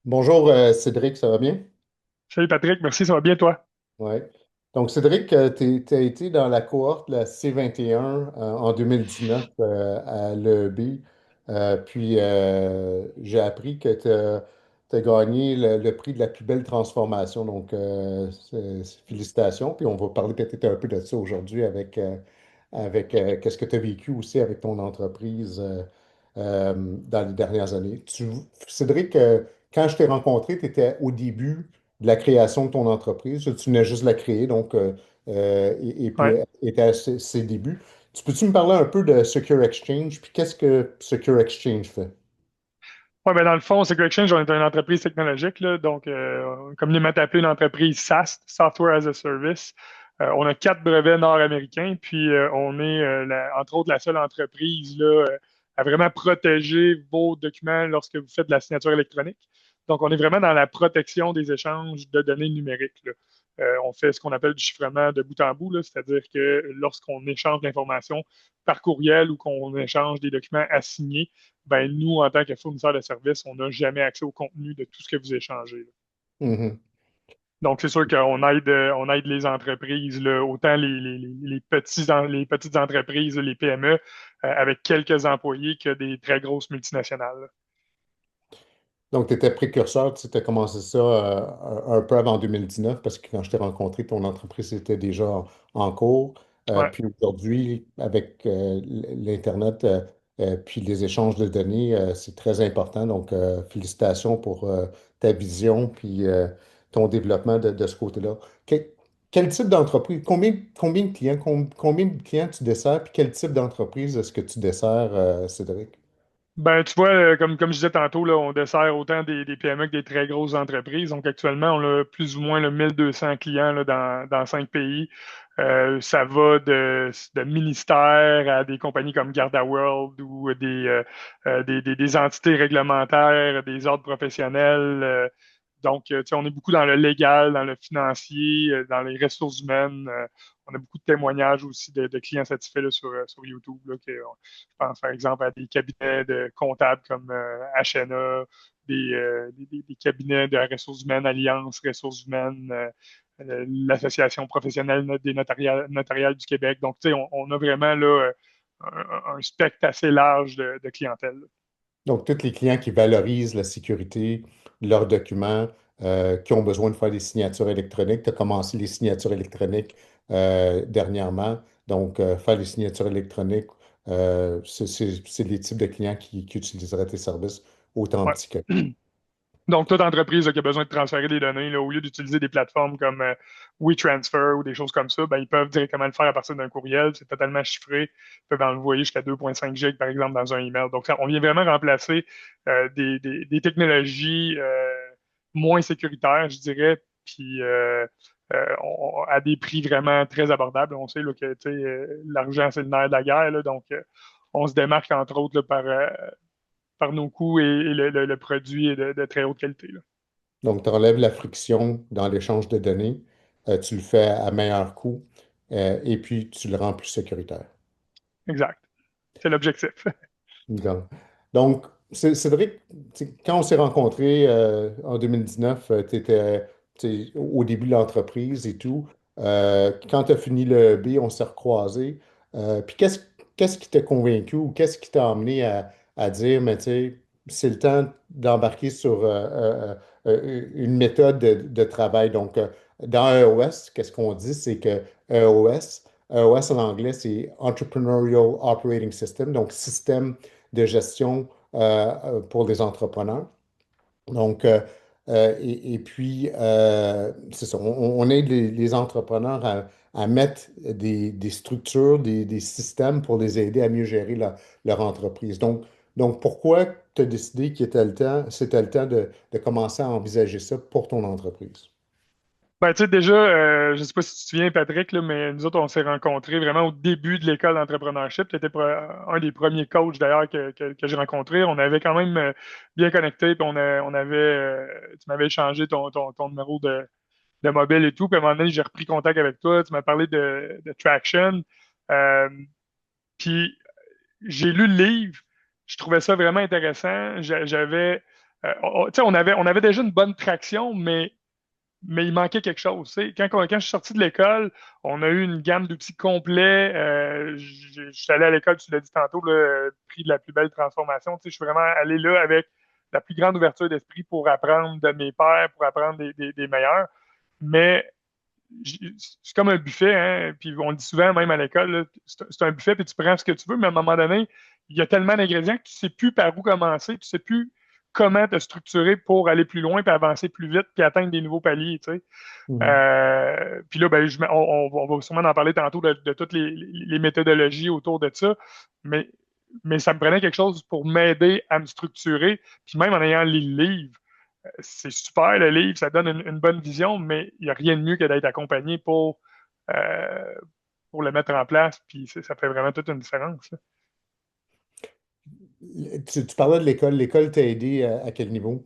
Bonjour Cédric, ça va bien? Salut Patrick, merci, ça va bien toi? Oui. Donc Cédric, tu as été dans la cohorte, la C21 en 2019 à l'EEB. Puis j'ai appris que tu as gagné le prix de la plus belle transformation. Donc félicitations. Puis on va parler peut-être un peu de ça aujourd'hui avec qu'est-ce que tu as vécu aussi avec ton entreprise dans les dernières années. Cédric, quand je t'ai rencontré, tu étais au début de la création de ton entreprise. Tu venais juste de la créer, donc, et puis Ouais. était à ses débuts. Peux-tu me parler un peu de Secure Exchange, puis qu'est-ce que Secure Exchange fait? Ouais, ben dans le fond, Secure Exchange, on est une entreprise technologique, là, donc communément appelée une entreprise SaaS, Software as a Service. On a 4 brevets nord-américains, puis on est, entre autres, la seule entreprise là, à vraiment protéger vos documents lorsque vous faites de la signature électronique. Donc, on est vraiment dans la protection des échanges de données numériques, là. On fait ce qu'on appelle du chiffrement de bout en bout, là, c'est-à-dire que lorsqu'on échange l'information par courriel ou qu'on échange des documents assignés, ben nous, en tant que fournisseur de services, on n'a jamais accès au contenu de tout ce que vous échangez, là. Mhm. Donc, c'est sûr on aide les entreprises, là, autant les petites entreprises, les PME, avec quelques employés, que des très grosses multinationales, là. Donc, tu étais précurseur, tu as commencé ça un peu avant 2019, parce que quand je t'ai rencontré, ton entreprise était déjà en cours. Ouais. Puis aujourd'hui, avec l'Internet, puis les échanges de données, c'est très important. Donc, félicitations pour ta vision, puis ton développement de ce côté-là. Quel type d'entreprise, combien de clients, combien de clients tu desserres, puis quel type d'entreprise est-ce que tu desserres, Cédric? Ben, tu vois, comme je disais tantôt, là, on dessert autant des PME que des très grosses entreprises. Donc, actuellement, on a plus ou moins là, 1200 clients là, dans 5 pays. Ça va de ministères à des compagnies comme GardaWorld ou des entités réglementaires, des ordres professionnels. Donc, tu sais, on est beaucoup dans le légal, dans le financier, dans les ressources humaines. On a beaucoup de témoignages aussi de clients satisfaits là, sur YouTube. Là, je pense par exemple à des cabinets de comptables comme HNA, des cabinets de ressources humaines, Alliance Ressources humaines, l'Association professionnelle des notariales du Québec. Donc, tu sais, on a vraiment là, un spectre assez large de clientèle, là. Donc, tous les clients qui valorisent la sécurité de leurs documents, qui ont besoin de faire des signatures électroniques. Tu as commencé les signatures électroniques dernièrement. Donc, faire les signatures électroniques, c'est les types de clients qui utiliseraient tes services, autant Ouais. petits que. Donc, toute entreprise là, qui a besoin de transférer des données, là, au lieu d'utiliser des plateformes comme WeTransfer ou des choses comme ça, ben, ils peuvent directement le faire à partir d'un courriel. C'est totalement chiffré. Ils peuvent envoyer jusqu'à 2,5 gigs, par exemple, dans un email. Donc, on vient vraiment remplacer des technologies moins sécuritaires, je dirais, puis à des prix vraiment très abordables. On sait là, que tu sais, l'argent, c'est le nerf de la guerre. Là, donc, on se démarque, entre autres, là, par nos coûts et le produit est de très haute qualité, là. Donc, tu enlèves la friction dans l'échange de données, tu le fais à meilleur coût, et puis tu le rends plus sécuritaire. Exact. C'est l'objectif. Bon. Donc, Cédric, quand on s'est rencontrés en 2019, tu étais au début de l'entreprise et tout. Quand tu as fini le B, on s'est recroisés. Puis qu'est-ce qui t'a convaincu ou qu'est-ce qui t'a amené à dire, mais tu sais, c'est le temps d'embarquer sur une méthode de travail. Donc, dans EOS, qu'est-ce qu'on dit? C'est que EOS en anglais, c'est Entrepreneurial Operating System, donc système de gestion pour les entrepreneurs. Donc, et puis, c'est ça, on aide les entrepreneurs à mettre des structures, des systèmes pour les aider à mieux gérer leur entreprise. Donc, pourquoi tu as décidé c'était le temps de commencer à envisager ça pour ton entreprise? Ben, tu sais, déjà, je sais pas si tu te souviens, Patrick, là, mais nous autres, on s'est rencontrés vraiment au début de l'école d'entrepreneurship. Tu étais un des premiers coachs, d'ailleurs, que j'ai rencontré. On avait quand même bien connecté, puis on avait, tu m'avais échangé ton numéro de mobile et tout. Puis à un moment donné, j'ai repris contact avec toi. Tu m'as parlé de Traction. Euh, Puis j'ai lu le livre, je trouvais ça vraiment intéressant. J'avais on avait déjà une bonne traction, mais il manquait quelque chose. Tu sais. Quand je suis sorti de l'école, on a eu une gamme d'outils complets. Je suis allé à l'école, tu l'as dit tantôt, le prix de la plus belle transformation. Tu sais, je suis vraiment allé là avec la plus grande ouverture d'esprit pour apprendre de mes pairs, pour apprendre des meilleurs. Mais c'est comme un buffet, hein, puis on le dit souvent même à l'école, là, c'est un buffet, puis tu prends ce que tu veux, mais à un moment donné, il y a tellement d'ingrédients que tu sais plus par où commencer, tu sais plus comment te structurer pour aller plus loin, puis avancer plus vite, puis atteindre des nouveaux paliers, tu sais. Mhm. Puis là, ben, on va sûrement en parler tantôt de toutes les méthodologies autour de ça, mais, mais ça me prenait quelque chose pour m'aider à me structurer, puis même en ayant les livres, c'est super le livre, ça donne une bonne vision, mais il n'y a rien de mieux que d'être accompagné euh, pour le mettre en place, puis ça fait vraiment toute une différence, là. Tu parlais de l'école. L'école t'a aidé à quel niveau?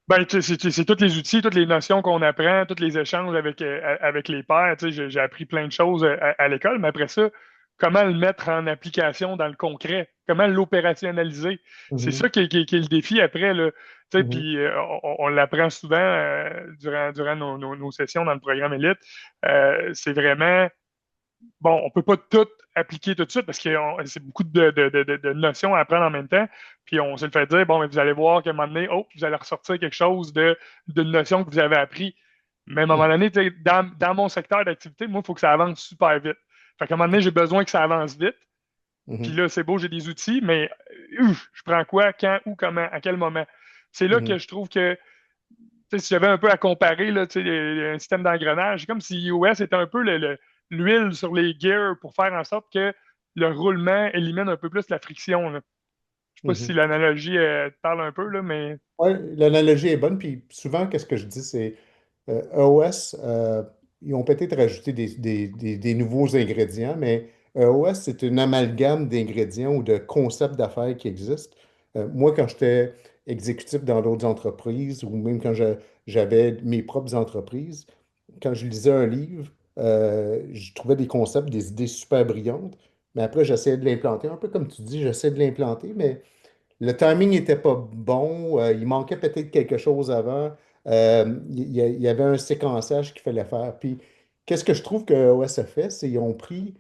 Ben, c'est tous les outils, toutes les notions qu'on apprend, tous les échanges avec les pairs. Tu sais, j'ai appris plein de choses à l'école, mais après ça, comment le mettre en application dans le concret? Comment l'opérationnaliser? C'est Mhm. ça qui est le défi après, là. Tu sais, Mhm. puis on l'apprend souvent durant nos sessions dans le programme Élite. C'est vraiment bon, on peut pas tout appliquer tout de suite parce que c'est beaucoup de notions à apprendre en même temps. Puis on se le fait dire, bon, mais vous allez voir qu'à un moment donné, oh, vous allez ressortir quelque chose d'une notion que vous avez appris. Mais à un moment donné, tu sais, dans mon secteur d'activité, moi, il faut que ça avance super vite. Fait qu'à un moment donné, j'ai besoin que ça avance vite. Puis Mhm. là, c'est beau, j'ai des outils, mais je prends quoi, quand, où, comment, à quel moment. C'est là que Mhm. je trouve que tu sais, si j'avais un peu à comparer là, tu sais, un système d'engrenage, c'est comme si iOS était un peu l'huile sur les gears pour faire en sorte que le roulement élimine un peu plus la friction, là. Je sais pas si Mhm. l'analogie te parle un peu, là, mais Ouais, l'analogie est bonne. Puis souvent, qu'est-ce que je dis, c'est EOS, ils ont peut-être rajouté des nouveaux ingrédients, mais EOS, c'est une amalgame d'ingrédients ou de concepts d'affaires qui existent. Moi, quand j'étais exécutif dans d'autres entreprises ou même quand j'avais mes propres entreprises, quand je lisais un livre, je trouvais des concepts, des idées super brillantes, mais après, j'essayais de l'implanter. Un peu comme tu dis, j'essaie de l'implanter, mais le timing n'était pas bon, il manquait peut-être quelque chose avant. Il y avait un séquençage qu'il fallait faire. Puis, qu'est-ce que je trouve que OS a fait, c'est qu'ils ont pris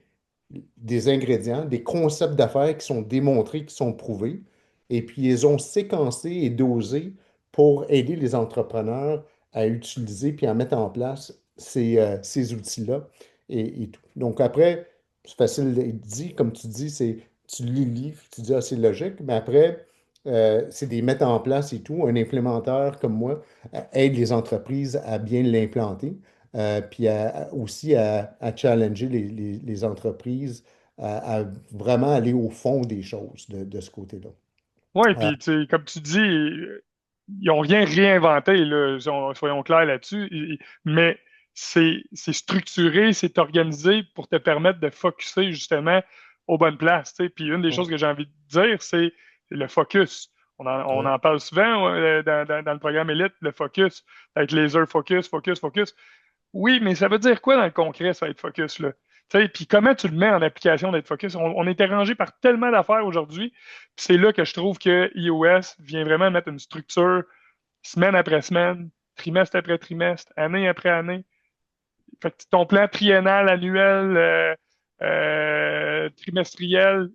des ingrédients, des concepts d'affaires qui sont démontrés, qui sont prouvés, et puis ils ont séquencé et dosé pour aider les entrepreneurs à utiliser puis à mettre en place ces outils-là et tout. Donc après, c'est facile dit, comme tu dis, c'est tu lis le livre, tu dis ah, c'est logique, mais après, c'est des mettre en place et tout. Un implémenteur comme moi aide les entreprises à bien l'implanter puis aussi à challenger les entreprises, à vraiment aller au fond des choses de ce côté-là. ouais, Euh, puis tu sais, comme tu dis, ils n'ont rien réinventé, là, soyons clairs là-dessus, mais c'est structuré, c'est organisé pour te permettre de focusser justement aux bonnes places, tu sais. Puis une des ouais, choses que j'ai envie de dire, c'est le focus. On ouais. en parle souvent dans le programme Elite, le focus, avec laser focus, focus, focus. Oui, mais ça veut dire quoi dans le concret, ça, être focus, là? Tu sais, puis comment tu le mets en application d'être focus? On est dérangé par tellement d'affaires aujourd'hui. Puis c'est là que je trouve que iOS vient vraiment mettre une structure semaine après semaine, trimestre après trimestre, année après année. Fait que ton plan triennal, annuel, trimestriel,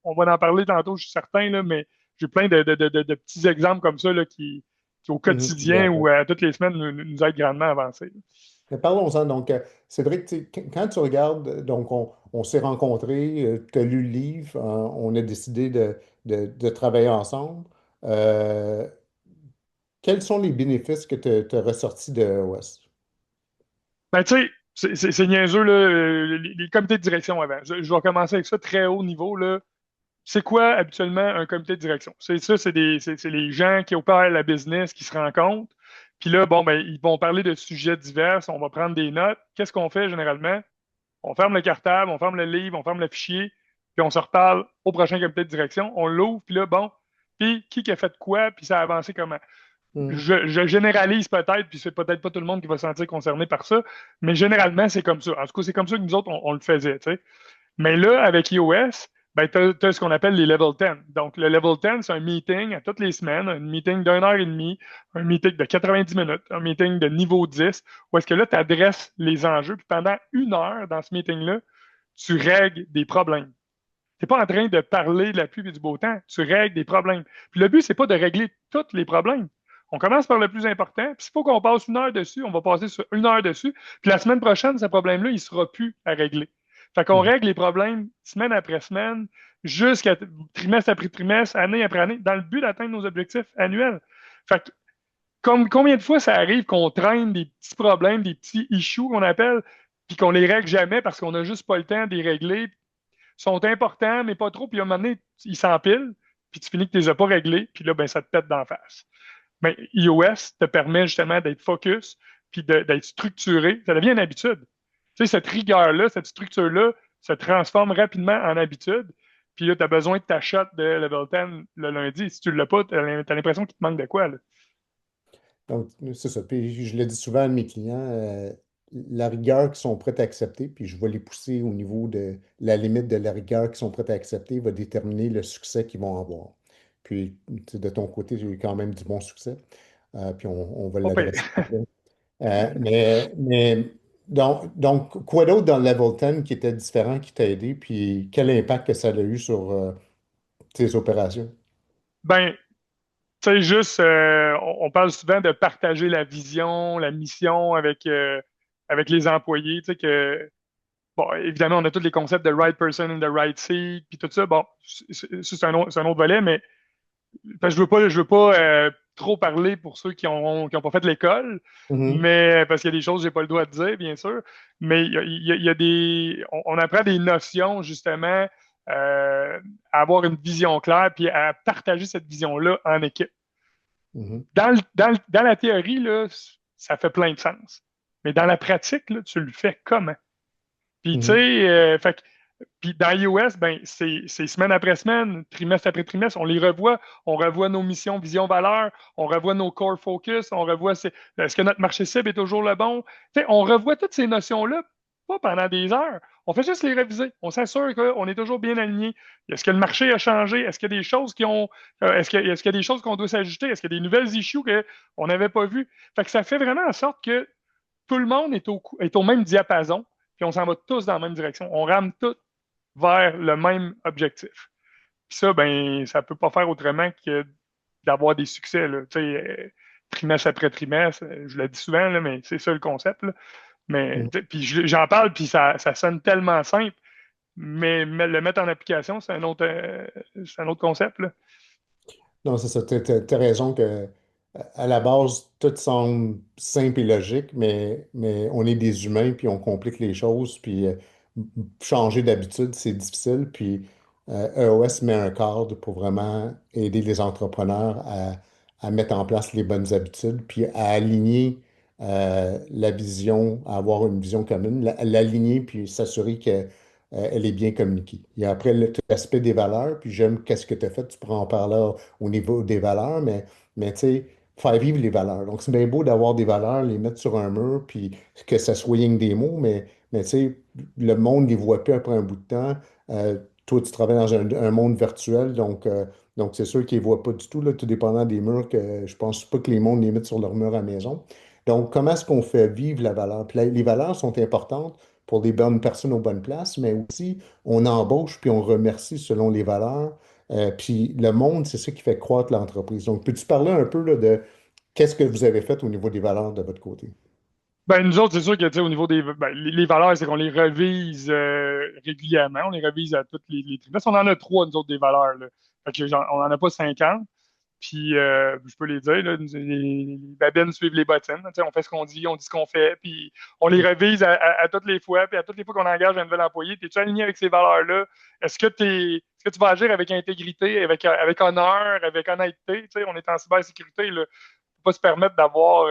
on va en parler tantôt, je suis certain, là, mais j'ai plein de petits exemples comme ça là, qui, au Mhm, je suis quotidien ou d'accord. toutes les semaines, nous aident grandement à avancer. Mais parlons-en. Donc, Cédric, tu sais, quand tu regardes, donc on s'est rencontrés, tu as lu le livre, on a décidé de travailler ensemble. Euh, Quels sont les bénéfices que tu as ressortis de OS? Ben, tu sais, c'est niaiseux, là, les comités de direction avant. Je vais commencer avec ça très haut niveau, là. C'est quoi habituellement un comité de direction? C'est ça, c'est les gens qui opèrent la business qui se rencontrent. Puis là, bon, ben, ils vont parler de sujets divers, on va prendre des notes. Qu'est-ce qu'on fait généralement? On ferme le cartable, on ferme le livre, on ferme le fichier, puis on se reparle au prochain comité de direction. On l'ouvre, puis là, bon, puis qui a fait quoi, puis ça a avancé comment? Mhm, Je généralise peut-être, puis c'est peut-être pas tout le monde qui va se sentir concerné par ça, mais généralement, c'est comme ça. En tout cas, c'est comme ça que nous autres, on le faisait, tu sais. Mais là, avec iOS, Ben, tu as ce qu'on appelle les level 10. Donc, le level 10, c'est un meeting à toutes les semaines, un meeting d'une heure et demie, un meeting de 90 minutes, un meeting de niveau 10, où est-ce que là, tu adresses les enjeux, puis pendant 1 heure dans ce meeting-là, tu règles des problèmes. Tu n'es pas en train de parler de la pluie et du beau temps, tu règles des problèmes. Puis le but, c'est pas de régler tous les problèmes. On commence par le plus important, puis s'il faut qu'on passe 1 heure dessus, on va passer sur 1 heure dessus, puis la semaine prochaine, ce problème-là, il ne sera plus à régler. Fait qu'on Mhm. règle les problèmes semaine après semaine, jusqu'à trimestre après trimestre, année après année, dans le but d'atteindre nos objectifs annuels. Fait que, combien de fois ça arrive qu'on traîne des petits problèmes, des petits issues qu'on appelle, puis qu'on les règle jamais parce qu'on n'a juste pas le temps de les régler, sont importants, mais pas trop, puis à un moment donné, ils s'empilent, puis tu finis que tu les as pas réglés, puis là, ben, ça te pète d'en face. Mais iOS te permet justement d'être focus, puis d'être structuré. Ça devient une habitude. Tu sais, cette rigueur-là, cette structure-là se transforme rapidement en habitude. Puis là, tu as besoin de ta shot de level 10 le lundi. Si tu ne l'as pas, tu as l'impression qu'il te manque de quoi, là. Donc, c'est ça. Puis je le dis souvent à mes clients, la rigueur qu'ils sont prêts à accepter, puis je vais les pousser au niveau de la limite de la rigueur qu'ils sont prêts à accepter, va déterminer le succès qu'ils vont avoir. Puis, tu sais, de ton côté, j'ai eu quand même du bon succès. Puis on va Pas pire. l'adresser après. Donc, quoi d'autre dans le Level 10 qui était différent, qui t'a aidé, puis quel impact que ça a eu sur tes opérations? Ben, tu sais, juste, on parle souvent de partager la vision, la mission avec les employés. Tu sais, que bon, évidemment, on a tous les concepts de right person in the right seat, puis tout ça. Bon, c'est un autre volet, mais parce que je veux pas trop parler pour ceux qui ont pas fait l'école, Mhm, mais parce qu'il y a des choses que j'ai pas le droit de dire, bien sûr. Mais il y a des, on apprend des notions justement à avoir une vision claire, puis à partager cette vision-là en équipe. mhm, Dans la théorie, là, ça fait plein de sens. Mais dans la pratique, là, tu le fais comment? Puis, tu mhm, sais, puis dans iOS, ben, c'est semaine après semaine, trimestre après trimestre, on les revoit. On revoit nos missions, vision, valeur, on revoit nos core focus, on revoit est-ce que notre marché cible est toujours le bon. Tu sais, on revoit toutes ces notions-là, pas pendant des heures. On fait juste les réviser. On s'assure qu'on est toujours bien aligné. Est-ce que le marché a changé? Est-ce qu'il y a des choses qui ont. Est-ce qu'il y a des choses qu'on doit s'ajuster? Est-ce qu'il y a des nouvelles issues qu'on n'avait pas vues? Fait que ça fait vraiment en sorte que tout le monde est au même diapason, puis on s'en va tous dans la même direction. On rame tous vers le même objectif. Puis ça, ben, ça peut pas faire autrement que d'avoir des succès, là. Tu sais, trimestre après trimestre, je le dis souvent, là, mais c'est ça le concept, là. Mais, mhm. puis j'en parle, puis ça sonne tellement simple, mais le mettre en application, c'est un autre concept, là. Non, c'est ça. Tu as raison que à la base, tout semble simple et logique, mais on est des humains, puis on complique les choses, puis changer d'habitude, c'est difficile. Puis EOS met un cadre pour vraiment aider les entrepreneurs à mettre en place les bonnes habitudes, puis à aligner la vision, à avoir une vision commune, l'aligner, puis s'assurer que elle est bien communiquée. Il y a après tout l'aspect des valeurs, puis j'aime qu'est-ce que tu as fait, tu pourras en parler au niveau des valeurs, mais tu sais, faire vivre les valeurs. Donc, c'est bien beau d'avoir des valeurs, les mettre sur un mur, puis que ça soit rien que des mots, mais tu sais, le monde ne les voit plus après un bout de temps. Toi, tu travailles dans un monde virtuel, donc c'est sûr qu'ils ne voient pas du tout, là, tout dépendant des murs, que je pense pas que les mondes les mettent sur leur mur à la maison. Donc, comment est-ce qu'on fait vivre la valeur? Puis les valeurs sont importantes pour des bonnes personnes aux bonnes places, mais aussi on embauche puis on remercie selon les valeurs. Puis le monde, c'est ça qui fait croître l'entreprise. Donc, peux-tu parler un peu là, de qu'est-ce que vous avez fait au niveau des valeurs de votre côté? Ben, nous autres, c'est sûr que, tu sais, au niveau des les valeurs, c'est qu'on les revise régulièrement. On les revise à toutes les trimestres. On en a trois, nous autres, des valeurs, là. Fait que, on n'en a pas 50. Puis, je peux les dire, là, les babines suivent les bottines. Tu sais, on fait ce qu'on dit, on dit ce qu'on fait. Puis, on les revise à toutes les fois. Puis, à toutes les fois qu'on engage un nouvel employé, es-tu aligné avec ces valeurs-là? Est-ce que tu vas agir avec intégrité, avec honneur, avec honnêteté? Tu sais, on est en cybersécurité, là, pas se permettre d'avoir,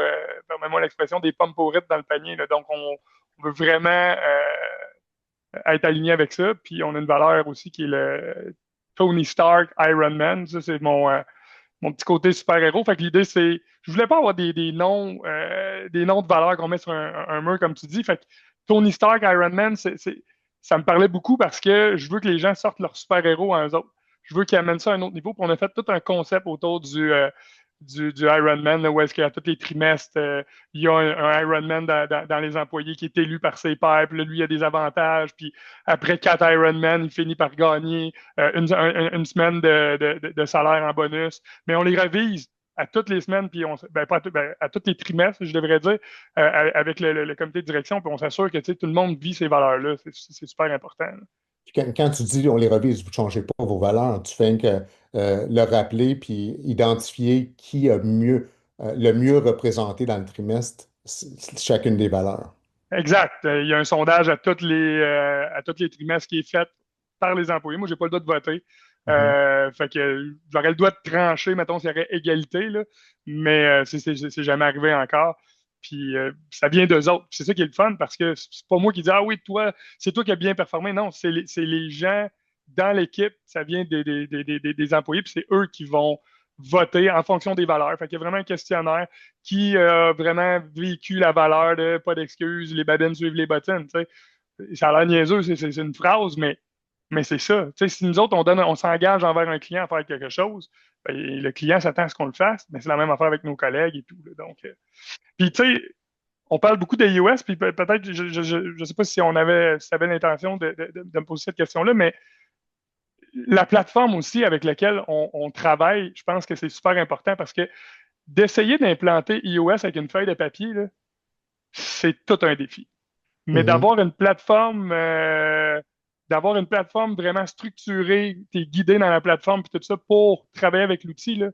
permets-moi l'expression, des pommes pourrites dans le panier, là. Donc, on veut vraiment être aligné avec ça. Puis, on a une valeur aussi qui est le Tony Stark Iron Man. Ça, c'est mon petit côté super-héros. Fait que l'idée, c'est. Je voulais pas avoir des noms de valeurs qu'on met sur un mur, comme tu dis. Fait que Tony Stark Iron Man, ça me parlait beaucoup parce que je veux que les gens sortent leur super-héros à eux autres. Je veux qu'ils amènent ça à un autre niveau. Puis on a fait tout un concept autour du Ironman, là, où est-ce qu'à tous les trimestres, il y a un Ironman dans les employés qui est élu par ses pairs. Puis là, lui, il a des avantages. Puis après 4 Ironman, il finit par gagner une semaine de salaire en bonus. Mais on les revise à toutes les semaines, puis ben, pas à tous les trimestres, je devrais dire, avec le comité de direction, puis on s'assure que tout le monde vit ces valeurs-là. C'est super important. Là. Puis quand tu dis on les revise, vous ne changez pas vos valeurs, tu fais que le rappeler puis identifier qui a le mieux représenté dans le trimestre chacune des valeurs. Exact. Il y a un sondage à tous les trimestres qui est fait par les employés. Moi, j'ai pas le droit de voter. Mhm. Fait que j'aurais le droit de trancher, mettons, s'il y aurait égalité, là, mais c'est jamais arrivé encore. Puis ça vient d'eux autres. Puis c'est ça qui est le fun parce que c'est pas moi qui dis ah oui, toi, c'est toi qui as bien performé. Non, c'est les gens dans l'équipe, ça vient des employés, puis c'est eux qui vont voter en fonction des valeurs. Fait qu'il y a vraiment un questionnaire qui a vraiment vécu la valeur de pas d'excuses, les babines suivent les bottines. Tu sais. Ça a l'air niaiseux, c'est une phrase, mais c'est ça. Tu sais, si nous autres, on s'engage envers un client à faire quelque chose, ben, le client s'attend à ce qu'on le fasse, mais c'est la même affaire avec nos collègues et tout. Là. Donc, puis tu sais, on parle beaucoup des US, puis peut-être, je sais pas si tu avais l'intention de me poser cette question-là, mais la plateforme aussi avec laquelle on travaille, je pense que c'est super important parce que d'essayer d'implanter iOS avec une feuille de papier, là, c'est tout un défi. Mais Mhm. d'avoir une plateforme vraiment structurée, t'es guidé dans la plateforme puis tout ça pour travailler avec l'outil, là,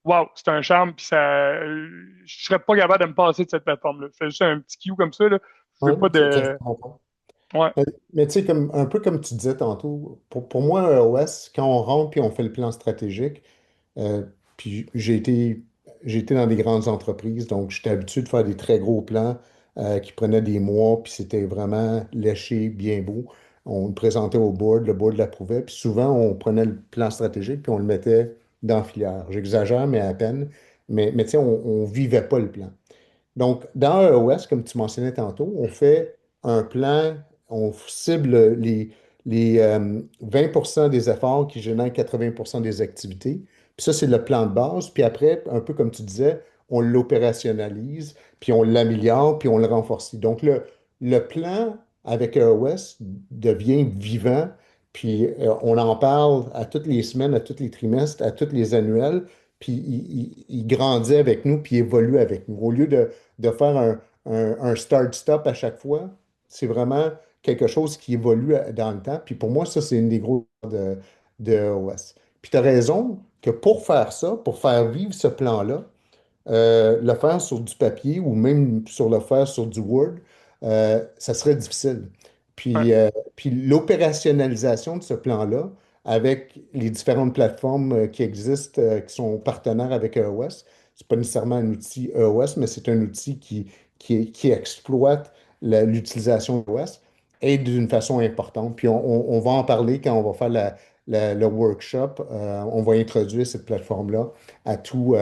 wow, c'est un charme puis je serais pas capable de me passer de cette plateforme-là. Fais juste un petit cue comme ça, là. Je veux Ouais, pas je de, comprends. ouais, Mais tu sais, un peu comme tu disais tantôt, pour moi, un OS, quand on rentre puis on fait le plan stratégique, puis j'ai été dans des grandes entreprises, donc j'étais habitué de faire des très gros plans qui prenaient des mois, puis c'était vraiment léché, bien beau. On le présentait au board, le board l'approuvait, puis souvent on prenait le plan stratégique puis on le mettait dans la filière. J'exagère, mais à peine. Mais tu sais, on ne vivait pas le plan. Donc, dans iOS, comme tu mentionnais tantôt, on fait un plan, on cible les 20% des efforts qui génèrent 80% des activités. Puis ça, c'est le plan de base. Puis après, un peu comme tu disais, on l'opérationnalise, puis on l'améliore, puis on le renforce. Donc, le plan avec iOS devient vivant, puis on en parle à toutes les semaines, à tous les trimestres, à tous les annuels, puis il grandit avec nous, puis il évolue avec nous. Au lieu de faire un start-stop à chaque fois. C'est vraiment quelque chose qui évolue dans le temps. Puis pour moi, ça, c'est une des grosses de OS. Puis tu as raison que pour faire ça, pour faire vivre ce plan-là, le faire sur du papier ou même sur le faire sur du Word, ça serait difficile. ouais. Puis l'opérationnalisation de ce plan-là, avec les différentes plateformes qui existent, qui sont partenaires avec EOS, c'est pas nécessairement un outil EOS, mais c'est un outil qui exploite l'utilisation d'EOS, aide d'une façon importante. Puis on va en parler quand on va faire le workshop. On va introduire cette plateforme-là à tous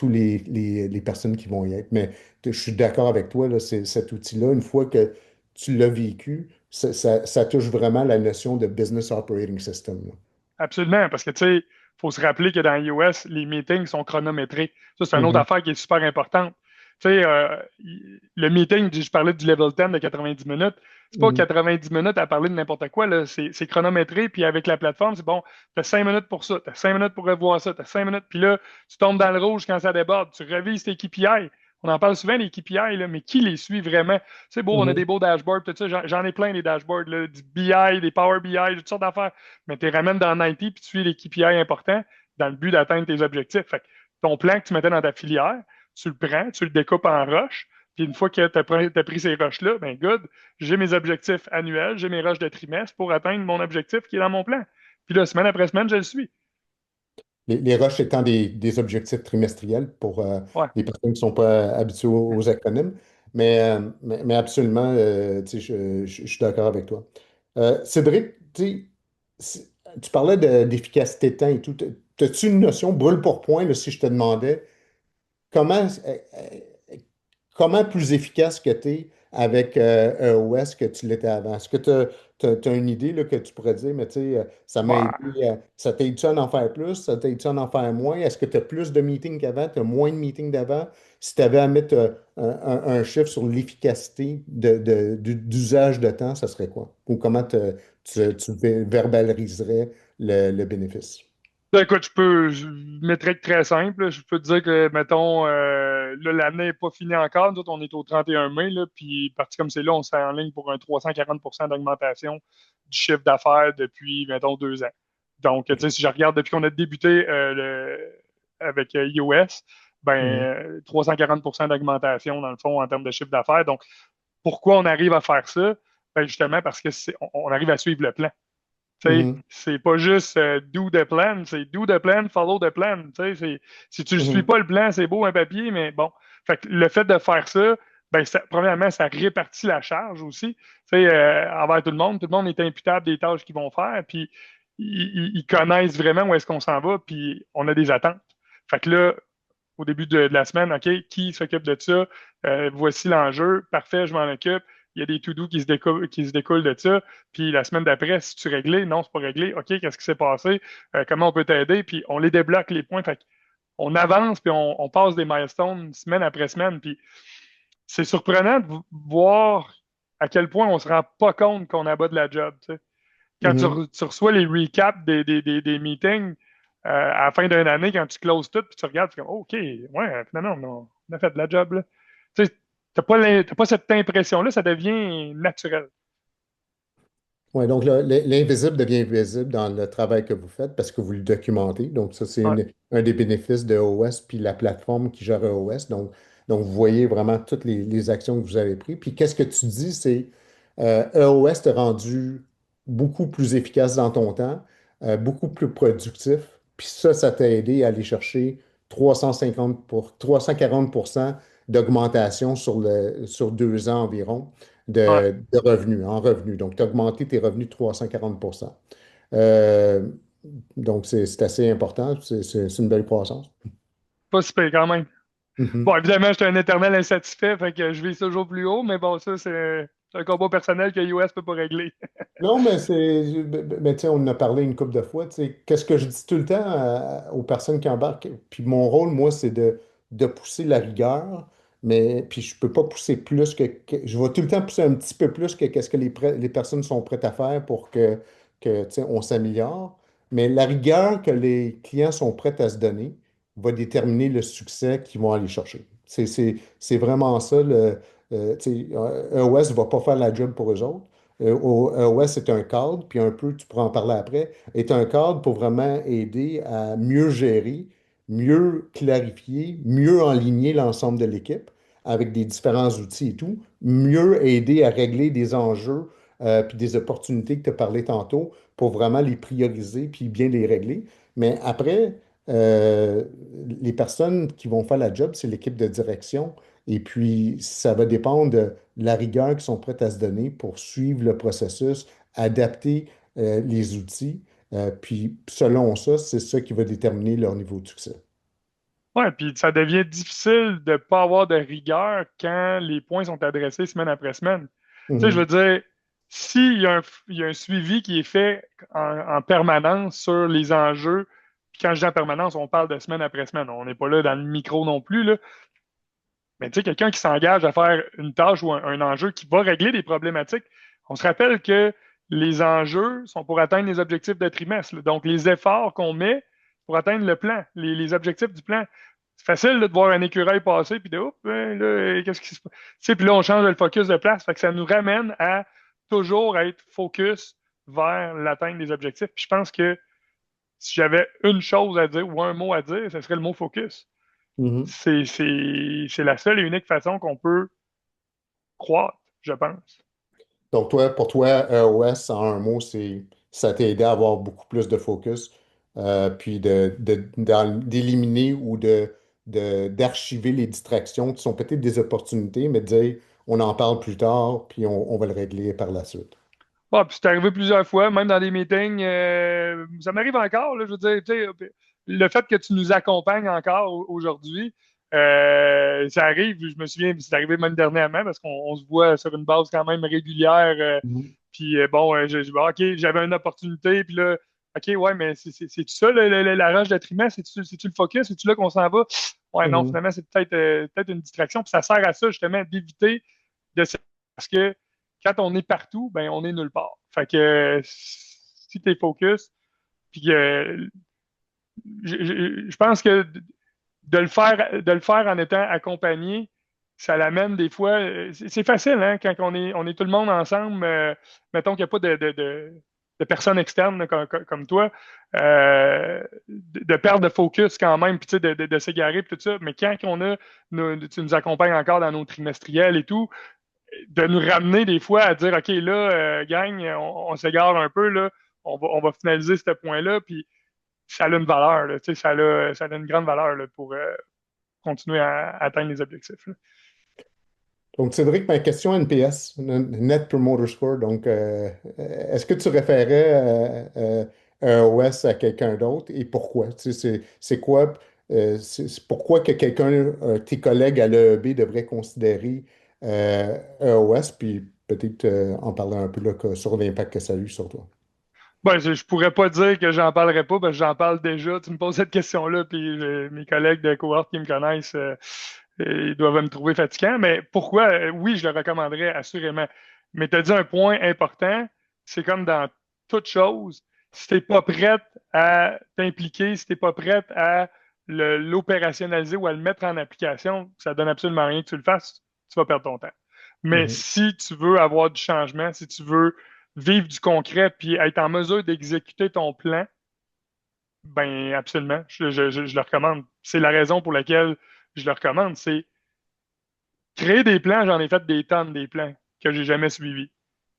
les personnes qui vont y être. Mais je suis d'accord avec toi, là, cet outil-là, une fois que tu l'as vécu, ça touche vraiment la notion de Business Operating System, là. Absolument, parce que tu sais, faut se rappeler que dans iOS, les meetings sont chronométrés. Ça, c'est une autre Mhm, affaire qui est super importante. Tu sais, le meeting, je parlais du level 10 de 90 minutes. C'est pas mhm, 90 minutes à parler de n'importe quoi, là. C'est chronométré, puis avec la plateforme, c'est bon, tu as 5 minutes pour ça, tu as 5 minutes pour revoir ça, tu as 5 minutes, puis là, tu tombes dans le rouge quand ça déborde, tu revises tes KPI. On en parle souvent, les KPI, là, mais qui les suit vraiment? C'est beau, on a mhm. des beaux dashboards, tout ça. J'en ai plein, des dashboards, là, du BI, des Power BI, toutes sortes d'affaires, mais tu les ramènes dans 90 puis tu suis les KPI importants dans le but d'atteindre tes objectifs. Fait que ton plan que tu mettais dans ta filière, tu le prends, tu le découpes en roches, puis une fois que tu as pris ces roches-là, ben good, j'ai mes objectifs annuels, j'ai mes roches de trimestre pour atteindre mon objectif qui est dans mon plan. Puis là, semaine après semaine, je le suis. Les rushs étant des objectifs trimestriels pour Ouais. les personnes qui ne sont pas habituées aux acronymes. Mais absolument, tu sais, je suis d'accord avec toi. Cédric, tu sais, tu parlais d'efficacité de temps et tout. As-tu une notion brûle pour point, là, si je te demandais comment, comment plus efficace que tu es avec EOS que tu l'étais avant? Est-ce que as une idée là, que tu pourrais dire, mais tu sais, ça m'a aidé, Ouais. ça t'aide-tu à en faire plus, ça t'aide-tu à en faire moins? Est-ce que tu as plus de meetings qu'avant, tu as moins de meetings d'avant? Si tu avais à mettre un chiffre sur l'efficacité d'usage de temps, ça serait quoi? Ou comment tu verbaliserais le bénéfice? Ben, écoute, je mettrais que très simple. Là. Je peux te dire que, mettons, là, l'année n'est pas finie encore. Nous autres, on est au 31 mai, là, puis parti comme c'est là, on s'est en ligne pour un 340 d'augmentation du chiffre d'affaires depuis, mettons, 2 ans. Donc, tu sais, si je regarde depuis qu'on a débuté avec iOS, ben, Mhm, 340 d'augmentation, dans le fond, en termes de chiffre d'affaires. Donc, pourquoi on arrive à faire ça? Ben, justement, parce que on arrive à suivre le plan. Tu sais, mhm, c'est pas juste do the plan, c'est do the plan, follow the plan. Tu sais, si tu ne suis mhm, pas le plan, c'est beau un papier, mais bon. Fait que le fait de faire ça, ben, premièrement, ça répartit la charge aussi. Tu sais, envers tout le monde est imputable des tâches qu'ils vont faire, puis ils connaissent vraiment où est-ce qu'on s'en va, puis on a des attentes. Fait que là, au début de la semaine, OK, qui s'occupe de ça? Voici l'enjeu. Parfait, je m'en occupe. Il y a des to-do qui se découlent de ça. Puis la semaine d'après, si tu réglé, non, c'est pas réglé. OK, qu'est-ce qui s'est passé? Comment on peut t'aider? Puis on les débloque, les points. Fait on avance, puis on passe des milestones semaine après semaine. Puis c'est surprenant de voir à quel point on se rend pas compte qu'on abat de la job. Tu sais. Quand mhm. tu reçois les recaps des meetings à la fin d'une année, quand tu closes tout, puis tu regardes, tu es comme, OK, ouais, finalement, on a fait de la job, là. Tu sais, t'as pas cette impression-là, ça devient naturel. Oui, donc l'invisible devient visible dans le travail que vous faites parce que vous le documentez. Donc, ça, c'est Ouais, un des bénéfices de OS puis la plateforme qui gère OS. Donc vous voyez vraiment toutes les actions que vous avez prises. Puis, qu'est-ce que tu dis, c'est EOS t'a rendu beaucoup plus efficace dans ton temps, beaucoup plus productif. Puis ça t'a aidé à aller chercher 340% d'augmentation sur 2 ans environ ouais. de revenus, en revenus. Donc, tu as augmenté tes revenus de 340%. Euh, donc, c'est assez important. C'est une belle croissance. Pas si pire quand même. Mhm. Bon, évidemment, j'étais un éternel insatisfait, fait que je vise toujours plus haut, mais bon, ça, c'est un combat personnel que US peut pas régler. Non, mais tu sais, on en a parlé une couple de fois. Tu sais, qu'est-ce que je dis tout le temps aux personnes qui embarquent? Puis mon rôle, moi, c'est de pousser la rigueur, mais puis je peux pas pousser plus je vais tout le temps pousser un petit peu plus que qu'est-ce que les personnes sont prêtes à faire pour tu sais, on s'améliore. Mais la rigueur que les clients sont prêts à se donner va déterminer le succès qu'ils vont aller chercher. C'est vraiment ça. Tu sais, EOS ne va pas faire la job pour eux autres. OS, c'est un cadre, puis un peu, tu pourras en parler après, est un cadre pour vraiment aider à mieux gérer, mieux clarifier, mieux enligner l'ensemble de l'équipe avec des différents outils et tout, mieux aider à régler des enjeux puis des opportunités que tu as parlé tantôt pour vraiment les prioriser puis bien les régler. Mais après, euh, les personnes qui vont faire la job, c'est l'équipe de direction. Et puis, ça va dépendre de la rigueur qu'ils sont prêts à se donner pour suivre le processus, adapter les outils. Puis, selon ça, c'est ça qui va déterminer leur niveau de succès. Ouais, puis ça devient difficile de pas avoir de rigueur quand les points sont adressés semaine après semaine. Tu sais, je veux Mhm, dire, il y a un suivi qui est fait en permanence sur les enjeux, puis quand je dis en permanence, on parle de semaine après semaine. On n'est pas là dans le micro non plus, là. Mais tu sais, quelqu'un qui s'engage à faire une tâche ou un enjeu qui va régler des problématiques, on se rappelle que les enjeux sont pour atteindre les objectifs de trimestre, là. Donc, les efforts qu'on met pour atteindre le plan, les objectifs du plan. C'est facile là, de voir un écureuil passer, puis de, oups, hein, là, qu'est-ce qui se passe? Tu sais, puis là, on change le focus de place. Fait que ça nous ramène à toujours être focus vers l'atteinte des objectifs. Puis je pense que si j'avais une chose à dire ou un mot à dire, ce serait le mot focus. mhm. C'est la seule et unique façon qu'on peut croître, je pense. Donc, toi, pour toi, EOS, en un mot, ça t'a aidé à avoir beaucoup plus de focus, puis d'éliminer ou d'archiver les distractions qui sont peut-être des opportunités, mais de dire, on en parle plus tard, puis on va le régler par la suite. Ah, puis c'est arrivé plusieurs fois, même dans des meetings. Ça m'arrive encore, là, je veux dire, tu sais, le fait que tu nous accompagnes encore aujourd'hui, ça arrive, je me souviens, c'est arrivé même dernièrement parce qu'on se voit sur une base quand même régulière. Puis bon, OK, j'avais une opportunité, puis là, OK, ouais, mais c'est-tu ça, la rage de trimestre? C'est-tu le focus? C'est-tu là qu'on s'en va? Ouais, non, Mhm. finalement, c'est peut-être une distraction. Puis ça sert à ça, justement, d'éviter de se... Parce que quand on est partout, ben, on est nulle part. Fait que si tu es focus, puis je pense que de le faire en étant accompagné, ça l'amène des fois. C'est facile, hein, quand on est tout le monde ensemble. Mettons qu'il n'y a pas de personnes externes là, comme toi, de perdre de focus quand même, puis tu sais, de s'égarer, puis tout ça. Mais quand tu nous accompagnes encore dans nos trimestriels et tout, de nous ramener des fois à dire, OK, là, gang, on s'égare un peu, là, on va finaliser ce point-là, puis ça a une valeur, là, tu sais, ça a une grande valeur là, pour continuer à atteindre les objectifs, là. Donc, Cédric, ma question NPS, Net Promoter Score. Donc, est-ce que tu référais un OS à quelqu'un d'autre et pourquoi? Tu sais, c'est quoi, c'est pourquoi que quelqu'un, tes collègues à l'EEB devraient considérer un OS, puis peut-être en parler un peu là, sur l'impact que ça a eu sur toi. Ben, je pourrais pas dire que j'en parlerai pas, parce que j'en parle déjà. Tu me poses cette question-là, puis mes collègues de cohorte qui me connaissent, ils doivent me trouver fatigant. Mais pourquoi? Oui, je le recommanderais assurément. Mais tu as dit un point important, c'est comme dans toute chose, si t'es pas prête à t'impliquer, si t'es pas prête à l'opérationnaliser ou à le mettre en application, ça donne absolument rien que tu le fasses, tu vas perdre ton temps. Mais Mhm. si tu veux avoir du changement, si tu veux vivre du concret puis être en mesure d'exécuter ton plan, ben absolument, je le recommande. C'est la raison pour laquelle je le recommande. C'est créer des plans, j'en ai fait des tonnes des plans que j'ai jamais suivis.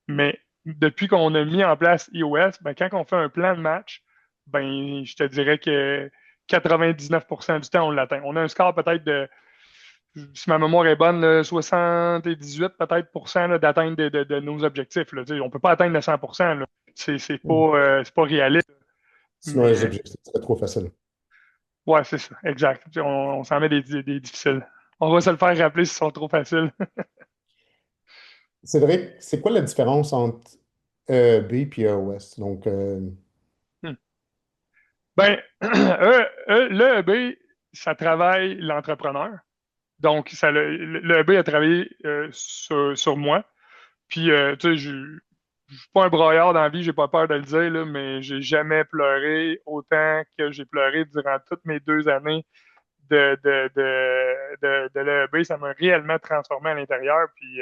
Mais depuis qu'on a mis en place iOS, ben, quand on fait un plan de match, ben, je te dirais que 99% du temps, on l'atteint. On a un score peut-être de, si ma mémoire est bonne, là, 78 peut-être là, d'atteindre de nos objectifs. Là. Tu sais, on ne peut pas atteindre le 100%. Là. Mhm. C'est pas réaliste. Sinon, les Mais objectifs seraient trop faciles. ouais, c'est ça, exact. On s'en met des difficiles. On va se le faire rappeler s'ils sont trop faciles. Cédric, c'est quoi la différence entre EEB et EOS? Donc, Hmm. Ben, l'EEB, ça travaille l'entrepreneur. Donc, l'EEB a travaillé sur moi. Puis, tu sais, je suis pas un broyard dans la vie, j'ai pas peur de le dire, là, mais j'ai jamais pleuré autant que j'ai pleuré durant toutes mes 2 années de l'EEB. Ça m'a réellement transformé à l'intérieur. Puis,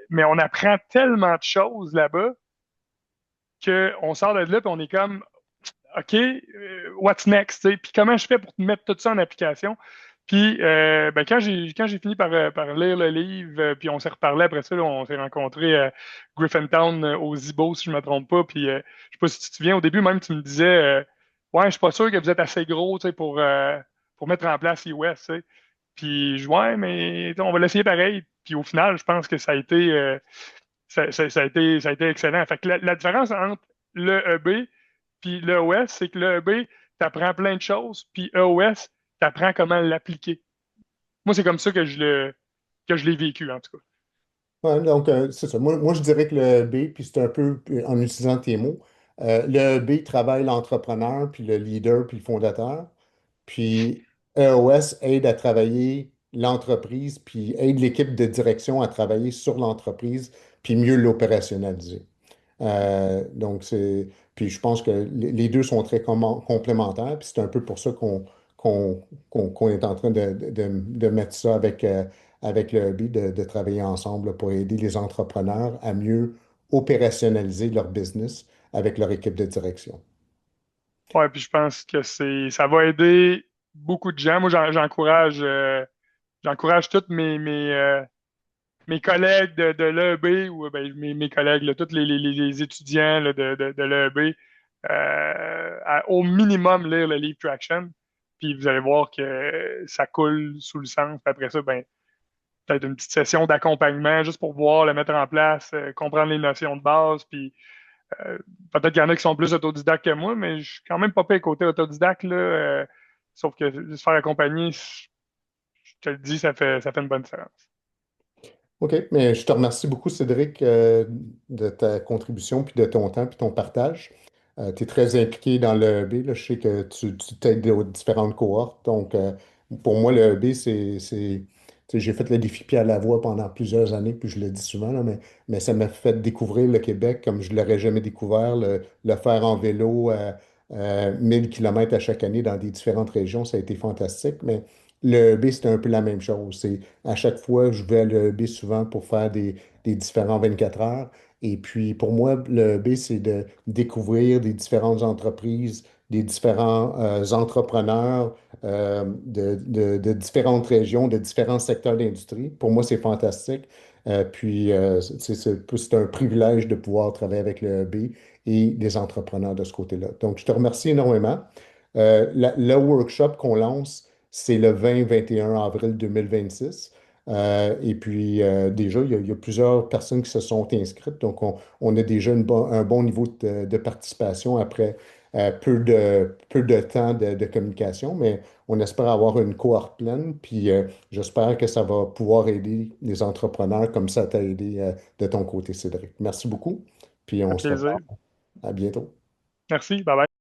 mais on apprend tellement de choses là-bas qu'on sort de là et on est comme, OK, what's next? T'sais? Puis comment je fais pour mettre tout ça en application? Puis ben, quand j'ai fini par lire le livre, puis on s'est reparlé après ça, là, on s'est rencontrés à Griffintown au Zibo, si je ne me trompe pas. Puis je sais pas si tu te souviens, au début même, tu me disais ouais, je suis pas sûr que vous êtes assez gros pour mettre en place iOS. T'sais. Puis ouais, mais on va l'essayer pareil. Puis au final, je pense que ça a été excellent. Fait que la différence entre le EB puis l'EOS, c'est que l'EB, tu apprends plein de choses, puis EOS, tu apprends comment l'appliquer. Moi, c'est comme ça que je l'ai vécu, en tout cas. ouais, donc, c'est ça. Moi, je dirais que le B, puis c'est un peu en utilisant tes mots, le B travaille l'entrepreneur, puis le leader, puis le fondateur. Puis EOS aide à travailler l'entreprise, puis aide l'équipe de direction à travailler sur l'entreprise, puis mieux l'opérationnaliser. Donc, puis je pense que les deux sont très complémentaires, puis c'est un peu pour ça qu'on est en train de mettre ça avec le but de travailler ensemble pour aider les entrepreneurs à mieux opérationnaliser leur business avec leur équipe de direction. Ouais, puis je pense que ça va aider beaucoup de gens. Moi, j'encourage tous mes collègues de l'EB ou ben, mes collègues, là, tous les étudiants là, de l'EB, au minimum lire le livre Traction. Puis vous allez voir que ça coule sous le sens. Puis après ça, ben, peut-être une petite session d'accompagnement juste pour voir le mettre en place, comprendre les notions de base. Puis euh, peut-être qu'il y en a qui sont plus autodidactes que moi, mais je suis quand même pas pire côté autodidacte, là. Sauf que se faire accompagner, je te le dis, ça fait une bonne différence. OK, mais je te remercie beaucoup, Cédric, de ta contribution, puis de ton temps, puis ton partage. Tu es très impliqué dans le EB, là. Je sais que tu t'aides aux différentes cohortes. Donc, pour moi, le EB, tu sais, j'ai fait le défi Pierre Lavoie pendant plusieurs années, puis je le dis souvent, là, mais ça m'a fait découvrir le Québec comme je ne l'aurais jamais découvert, le faire en vélo, 1000 km à chaque année dans des différentes régions, ça a été fantastique. Mais le EB, c'était un peu la même chose. À chaque fois, je vais à l'EB souvent pour faire des différents 24 heures. Et puis, pour moi, l'EB, c'est de découvrir des différentes entreprises, des différents entrepreneurs de différentes régions, de différents secteurs d'industrie. Pour moi, c'est fantastique. C'est un privilège de pouvoir travailler avec le EB et des entrepreneurs de ce côté-là. Donc, je te remercie énormément. Le workshop qu'on lance, c'est le 20-21 avril 2026. Et puis, déjà, il y a plusieurs personnes qui se sont inscrites. Donc, on a déjà un bon niveau de participation après peu de temps de communication, mais on espère avoir une cohorte pleine. Puis, j'espère que ça va pouvoir aider les entrepreneurs comme ça t'a aidé de ton côté, Cédric. Merci beaucoup. Puis, Un on se revoit. plaisir. À bientôt. Merci. Bye bye.